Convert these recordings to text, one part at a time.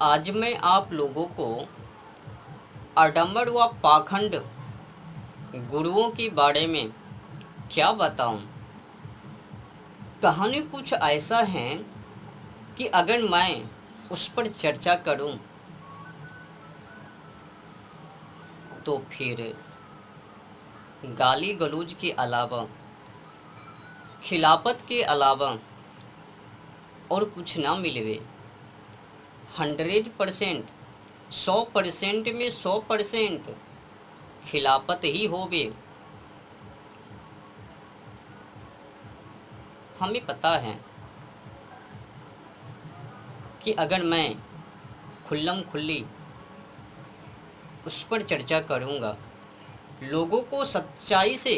आज मैं आप लोगों को आडंबर व पाखंड गुरुओं के बारे में क्या बताऊं। कहानी कुछ ऐसा है कि अगर मैं उस पर चर्चा करूं तो फिर गाली गलौज के अलावा, खिलाफत के अलावा और कुछ ना मिलवे। 100%, 100% में 100% खिलाफत ही होवे। हमें पता है कि अगर मैं खुल्लम खुल्ली उस पर चर्चा करूँगा, लोगों को सच्चाई से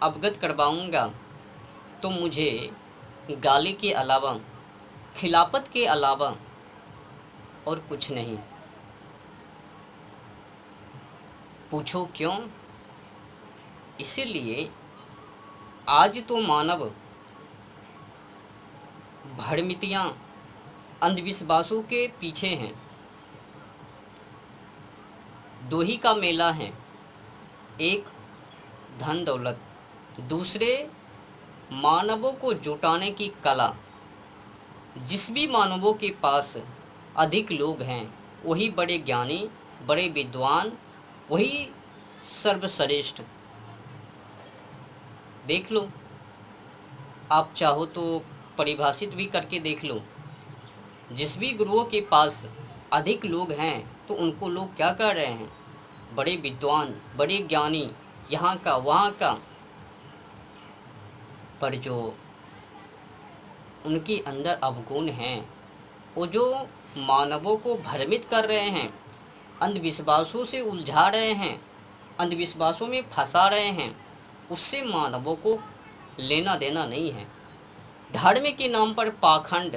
अवगत करवाऊँगा, तो मुझे गाली के अलावा, खिलाफत के अलावा और कुछ नहीं। पूछो क्यों? इसीलिए आज तो मानव भ्रमितियाँ, अंधविश्वासों के पीछे हैं। दो ही का मेला है, एक धन दौलत, दूसरे मानवों को जुटाने की कला। जिस भी मानवों के पास अधिक लोग हैं वही बड़े ज्ञानी, बड़े विद्वान, वही सर्वश्रेष्ठ। देख लो, आप चाहो तो परिभाषित भी करके देख लो। जिस भी गुरुओं के पास अधिक लोग हैं तो उनको लोग क्या कह रहे हैं? बड़े विद्वान, बड़े ज्ञानी, यहाँ का वहाँ का। पर जो उनके अंदर अवगुण हैं, वो जो मानवों को भ्रमित कर रहे हैं, अंधविश्वासों से उलझा रहे हैं, अंधविश्वासों में फंसा रहे हैं, उससे मानवों को लेना देना नहीं है। धर्म के नाम पर पाखंड,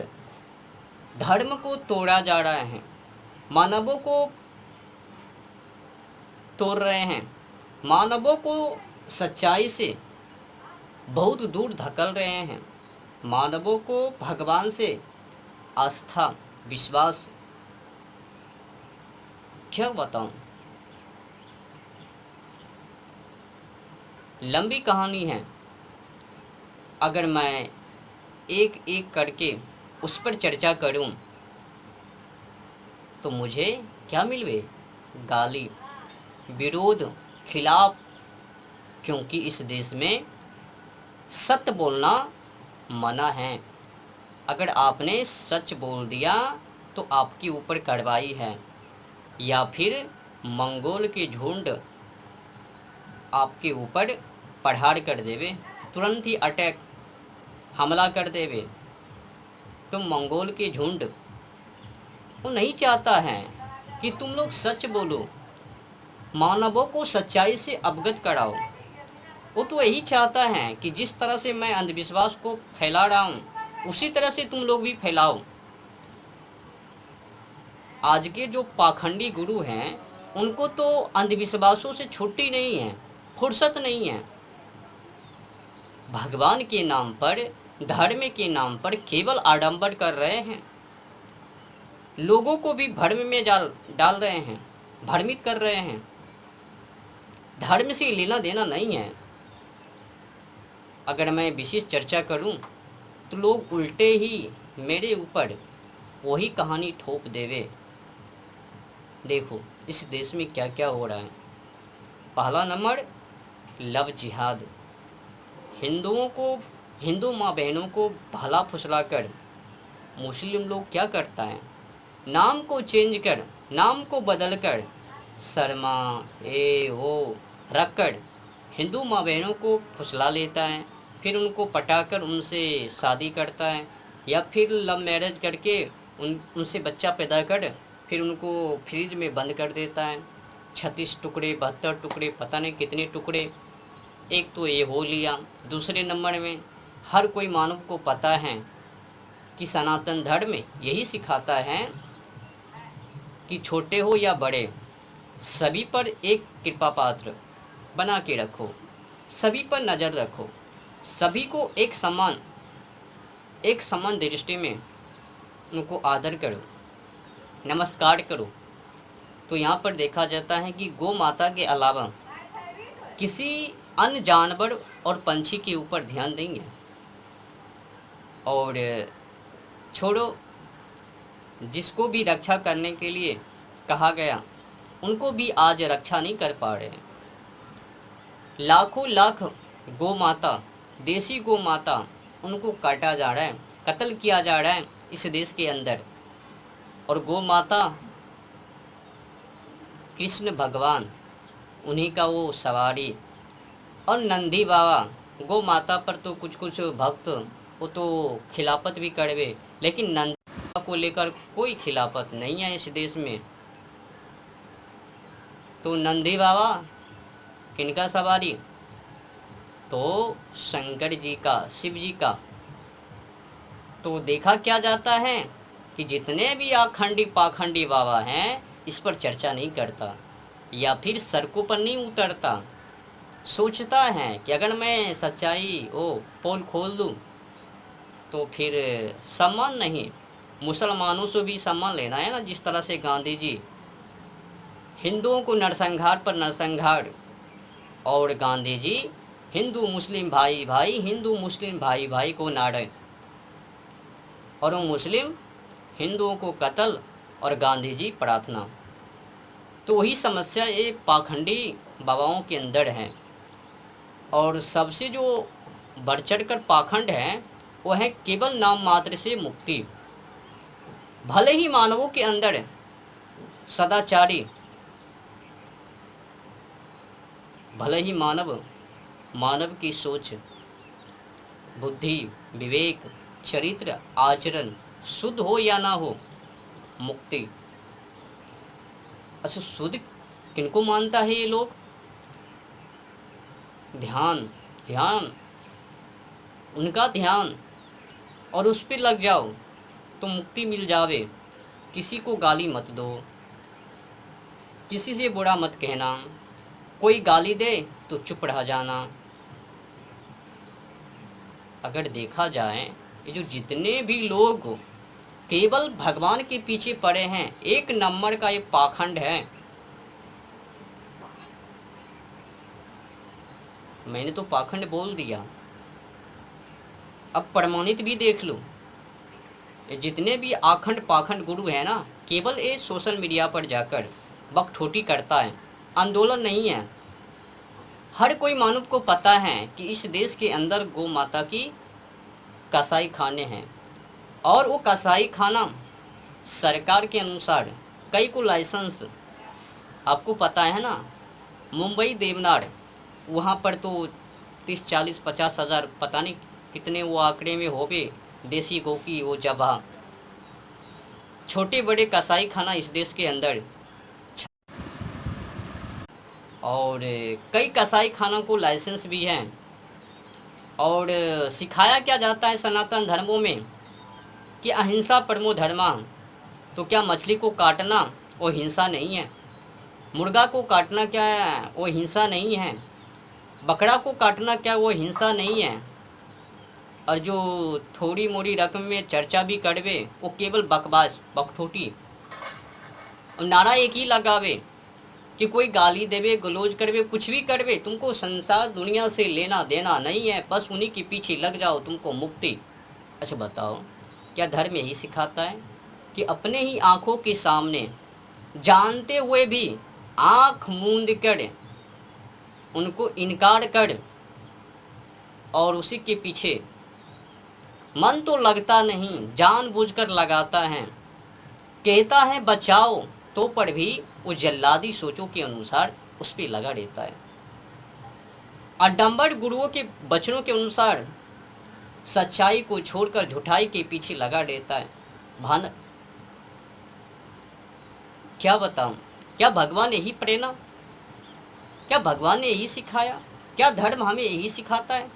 धर्म को तोड़ा जा रहा है, मानवों को तोड़ रहे हैं, मानवों को सच्चाई से बहुत दूर धकेल रहे हैं, मानवों को भगवान से आस्था, विश्वास, क्या बताऊं। लंबी कहानी है। अगर मैं एक एक करके उस पर चर्चा करूं तो मुझे क्या मिलवे? गाली, विरोध, खिलाफ। क्योंकि इस देश में सत्य बोलना मना है। अगर आपने सच बोल दिया तो आपके ऊपर कार्रवाई है, या फिर मंगोल के झुंड आपके ऊपर प्रहार कर देवे, तुरंत ही अटैक, हमला कर देवे। तो मंगोल के झुंड वो नहीं चाहता है कि तुम लोग सच बोलो, मानवों को सच्चाई से अवगत कराओ। वो तो यही चाहता है कि जिस तरह से मैं अंधविश्वास को फैला रहा हूँ उसी तरह से तुम लोग भी फैलाओ। आज के जो पाखंडी गुरु हैं उनको तो अंधविश्वासों से छुट्टी नहीं है, फुर्सत नहीं है। भगवान के नाम पर, धर्म के नाम पर केवल आडंबर कर रहे हैं, लोगों को भी भ्रम में डाल रहे हैं, भ्रमित कर रहे हैं। धर्म से लेना देना नहीं है। अगर मैं विशेष चर्चा करूं तो लोग उल्टे ही मेरे ऊपर वही कहानी ठोक देवे। देखो इस देश में क्या क्या हो रहा है। पहला नंबर, लव जिहाद। हिंदुओं को, हिंदू माँ बहनों को भला फुसलाकर मुस्लिम लोग क्या करता है, नाम को चेंज कर, नाम को बदल कर शर्मा ए वो रखकर हिंदू माँ बहनों को फुसला लेता है, फिर उनको पटाकर उनसे शादी करता है, या फिर लव मैरिज करके उनसे बच्चा पैदा कर फिर उनको फ्रिज में बंद कर देता है। 36 टुकड़े, 72 टुकड़े, पता नहीं कितने टुकड़े। एक तो ये हो लिया। दूसरे नंबर में हर कोई मानव को पता है कि सनातन धर्म यही सिखाता है कि छोटे हो या बड़े, सभी पर एक कृपा पात्र बना के रखो, सभी पर नज़र रखो, सभी को एक समान दृष्टि में उनको आदर करो। नमस्कार करो। तो यहाँ पर देखा जाता है कि गौ माता के अलावा किसी अन्य जानवर और पंछी के ऊपर ध्यान देंगे। और छोड़ो, जिसको भी रक्षा करने के लिए कहा गया उनको भी आज रक्षा नहीं कर पा रहे। लाखों लाख गौ माता, देसी गौ माता, उनको काटा जा रहा है, कत्ल किया जा रहा है इस देश के अंदर। और गौ माता कृष्ण भगवान, उन्हीं का वो सवारी। और नंदी बाबा, गौ माता पर तो कुछ कुछ भक्त वो तो खिलाफत भी करवे, लेकिन नंदी बाबा को लेकर कोई खिलाफत नहीं है इस देश में। तो नंदी बाबा किनका सवारी? तो शंकर जी का, शिव जी का। तो देखा क्या जाता है कि जितने भी आखंडी पाखंडी बाबा हैं इस पर चर्चा नहीं करता, या फिर सड़कों पर नहीं उतरता। सोचता है कि अगर मैं सच्चाई पोल खोल दूँ तो फिर सम्मान नहीं, मुसलमानों से भी सम्मान लेना है ना। जिस तरह से गांधी जी हिंदुओं को नरसंहार पर नरसंहार, और गांधी जी हिंदू मुस्लिम भाई भाई, हिंदू मुस्लिम भाई भाई को नारे, और वो मुस्लिम हिंदुओं को कत्ल, और गांधी जी प्रार्थना। तो वही समस्या ये पाखंडी बाबाओं के अंदर है। और सबसे जो बढ़ चढ़ कर पाखंड है वो है केवल नाम मात्र से मुक्ति। भले ही मानवों के अंदर सदाचारी, भले ही मानव की सोच, बुद्धि, विवेक, चरित्र, आचरण शुद्ध हो या ना हो, मुक्ति। अच्छा, शुद्ध किनको मानता है ये लोग? ध्यान, उनका ध्यान, और उस पर लग जाओ तो मुक्ति मिल जावे। किसी को गाली मत दो, किसी से बुरा मत कहना, कोई गाली दे तो चुप रह जाना। अगर देखा जाए ये जो जितने भी लोग केवल भगवान के पीछे पड़े हैं, एक नंबर का ये पाखंड है। मैंने तो पाखंड बोल दिया, अब प्रमाणित भी देख लो। ये जितने भी आखंड पाखंड गुरु है ना, केवल ये सोशल मीडिया पर जाकर बकठोटी करता है, आंदोलन नहीं है। हर कोई मानव को पता है कि इस देश के अंदर गौ माता की कसाई खाने हैं, और वो कसाई खाना सरकार के अनुसार कई को लाइसेंस, आपको पता है ना, मुंबई देवनार, वहाँ पर तो 30 40 50 हज़ार, पता नहीं कितने वो आंकड़े में होवे देसी गौ की वो जगह। छोटे बड़े कसाई खाना इस देश के अंदर, और कई कसाई खानों को लाइसेंस भी हैं। और सिखाया क्या जाता है सनातन धर्मों में कि अहिंसा परमो धर्मा। तो क्या मछली को काटना वो हिंसा नहीं है? मुर्गा को काटना क्या है वो हिंसा नहीं है? बकरा को काटना क्या वो हिंसा नहीं है? और जो थोड़ी मोड़ी रकम में चर्चा भी करवे वो केवल बकवास, बकठोटी, और नारा एक ही लगावे कि कोई गाली देवे, गलोज करवे, कुछ भी करवे, तुमको संसार दुनिया से लेना देना नहीं है, बस उन्हीं के पीछे लग जाओ, तुमको मुक्ति। अच्छा बताओ, क्या धर्म यही सिखाता है कि अपने ही आँखों के सामने जानते हुए भी आँख मूंद कर उनको इनकार कर, और उसी के पीछे मन तो लगता नहीं, जानबूझकर लगाता है, कहता है बचाओ तो पर भी वो जल्लादी सोचों के अनुसार उस पर लगा रहता है। अडम्बर गुरुओं के वचनों के अनुसार सच्चाई को छोड़कर झूठाई के पीछे लगा रहता है। भान क्या बताऊं, क्या भगवान यही प्रेरणा, क्या भगवान ने यही सिखाया? क्या धर्म हमें यही सिखाता है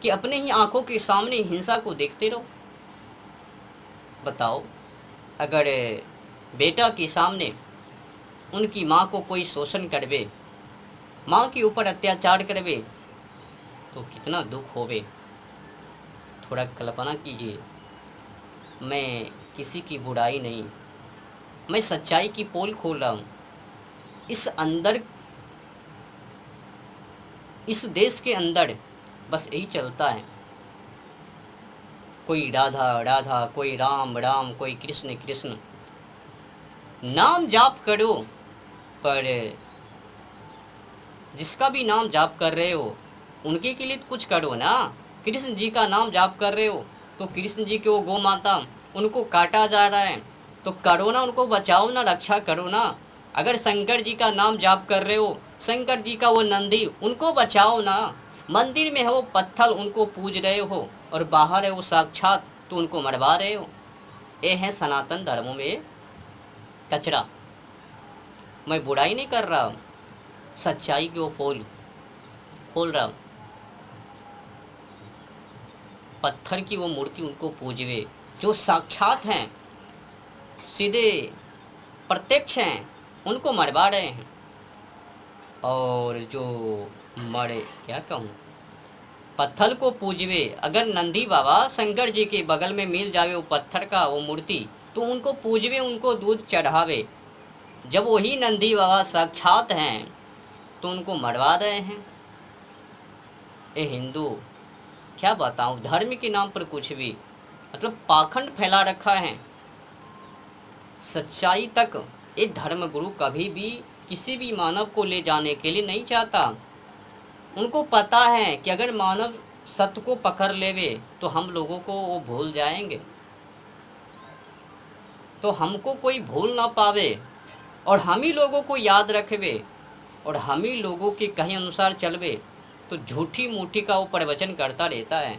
कि अपने ही आंखों के सामने हिंसा को देखते रहो? बताओ, अगर बेटा के सामने उनकी माँ को कोई शोषण करवे, माँ के ऊपर अत्याचार करवे, तो कितना दुख होवे। थोड़ा कल्पना कीजिए। मैं किसी की बुराई नहीं, मैं सच्चाई की पोल खोल रहा हूँ। इस अंदर, इस देश के अंदर बस यही चलता है, कोई राधा राधा, कोई राम राम, कोई कृष्ण कृष्ण। नाम जाप करो, पर जिसका भी नाम जाप कर रहे हो उनके के लिए तो कुछ करो ना। कृष्ण जी का नाम जाप कर रहे हो तो कृष्ण जी के वो गौ माता, उनको काटा जा रहा है तो करो ना, उनको बचाओ ना, रक्षा करो ना। अगर शंकर जी का नाम जाप कर रहे हो, शंकर जी का वो नंदी, उनको बचाओ ना। मंदिर में है वो पत्थर, उनको पूज रहे हो, और बाहर है वो साक्षात, तो उनको मरवा रहे हो। ये है सनातन धर्मों में कचरा। मैं बुराई नहीं कर रहा, सच्चाई की वो पोल खोल रहा हूँ। पत्थर की वो मूर्ति उनको पूजवे जो साक्षात हैं, सीधे प्रत्यक्ष हैं, उनको मरवा रहे हैं। और जो मरे, क्या कहूँ, पत्थर को पूजवे। अगर नंदी बाबा शंकर जी के बगल में मिल जावे वो पत्थर का वो मूर्ति, तो उनको पूजवे, उनको दूध चढ़ावे। जब वही नंदी बाबा साक्षात हैं तो उनको मरवा रहे हैं। ये हिंदू, क्या बताऊं, धर्म के नाम पर कुछ भी, मतलब पाखंड फैला रखा है। सच्चाई तक ये धर्म गुरु कभी भी किसी भी मानव को ले जाने के लिए नहीं चाहता। उनको पता है कि अगर मानव सत्य को पकड़ लेवे तो हम लोगों को वो भूल जाएंगे, तो हमको कोई भूल ना पावे, और हम ही लोगों को याद रखवे, और हम ही लोगों के कहे अनुसार चलवे। तो झूठी मूठी का वो प्रवचन करता रहता है,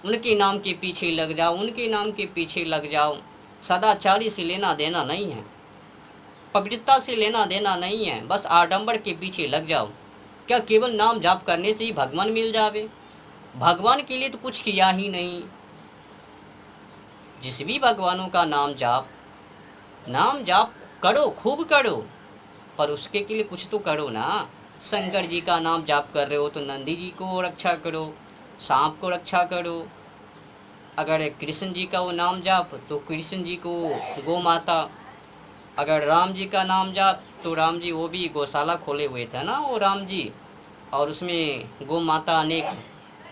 उनके नाम के पीछे लग जाओ, उनके नाम के पीछे लग जाओ। सदाचारी से लेना देना नहीं है, पवित्रता से लेना देना नहीं है, बस आडंबर के पीछे लग जाओ। क्या केवल नाम जाप करने से ही भगवान मिल जावे? भगवान के लिए तो कुछ किया ही नहीं। जिस भी भगवानों का नाम जाप करो, खूब करो, पर उसके के लिए कुछ तो करो ना। शंकर जी का नाम जाप कर रहे हो तो नंदी जी को रक्षा करो, सांप को रक्षा करो। अगर कृष्ण जी का वो नाम जाप तो कृष्ण जी को गौ माता। अगर राम जी का नाम जाप तो राम जी, वो भी गौशाला खोले हुए थे ना वो राम जी, और उसमें गौ माता अनेक,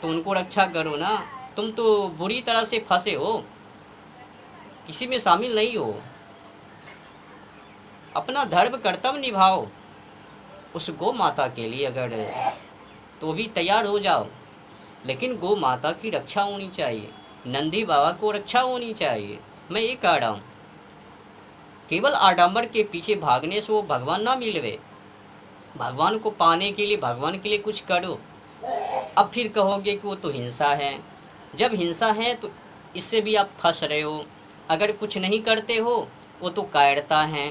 तो उनको रक्षा करो ना। तुम तो बुरी तरह से फंसे हो, किसी में शामिल नहीं हो। अपना धर्म कर्तव्य निभाओ, उस गौ माता के लिए अगर तो भी तैयार हो जाओ, लेकिन गौ माता की रक्षा होनी चाहिए, नंदी बाबा को रक्षा होनी चाहिए। मैं ये कह रहा हूँ, केवल आडंबर के पीछे भागने से वो भगवान ना मिलवे। भगवान को पाने के लिए, भगवान के लिए कुछ करो। अब फिर कहोगे कि वो तो हिंसा है। जब हिंसा है तो इससे भी आप फंस रहे हो। अगर कुछ नहीं करते हो वो तो कायरता है।